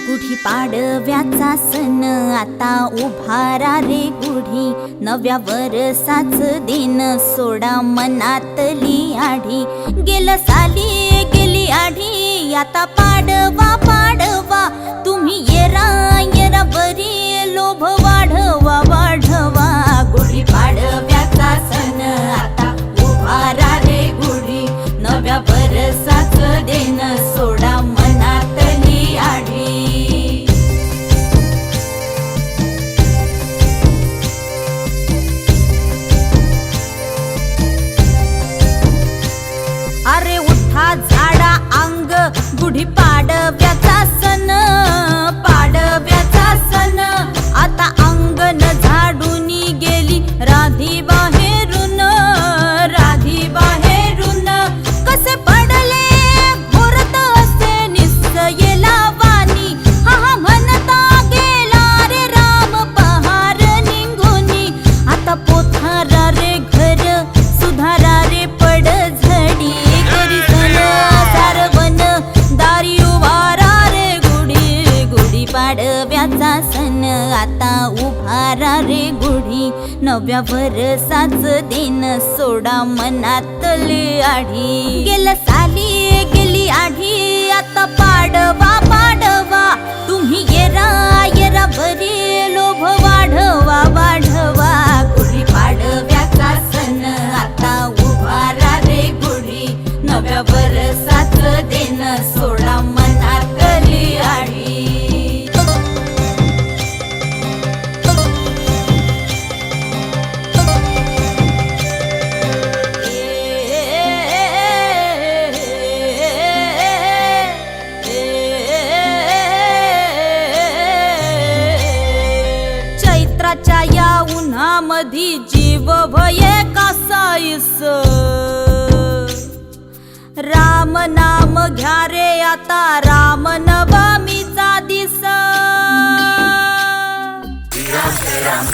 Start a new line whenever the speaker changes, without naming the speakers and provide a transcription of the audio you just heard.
गुढीपाडव्याचा सण आता उभारा रे गुढी, नव्या वर्षाच दिन सोडा मनातली आढी. गेलं साली गेली आढी, आता पाडवा पाडवा, तुम्ही येरा येरा बरी, लोभ वाढवा वाढवा. गुढीपाडव्याचा सण आता उभारा रे गुढी, नव्या वर्षाच दिन सोडा मनातली आढी. अरे उठा झाडा अंग, गुढीपाडव्याचा सण, पाडव्याचा सण. आता अंगण झाडून गेली राधी बाहेरून, राधी बाहेरून. कसे पडले घोरत असे निसयेला वाणी, हा हा म्हणता गेला रे राम पहार निघूनी. आता पोथारा रे घर सुधारा रे पड झडी, करी सण सारवण दारी उभारा रे गुढी. गुढीपाडव्याचा सण आता उभारा रे गुढी, नव्या वर्षाच दिन सोडा मनातली आढी. गेलं साली गेली आढी, आता पाडवा पाडवा, तुम्ही येरा येरा बरी, लोभ वाढवा वाढवा. गुढीपाडव्याचा सण आता उभारा रे गुढी, नव्या वर्षाच दिन सोडा मनातली आढी. चैत्राच्या या उन्हामधी जीव भये कासाईस, राम नाम घ्या रे आता राम नवमीचा दिस.
श्रीराम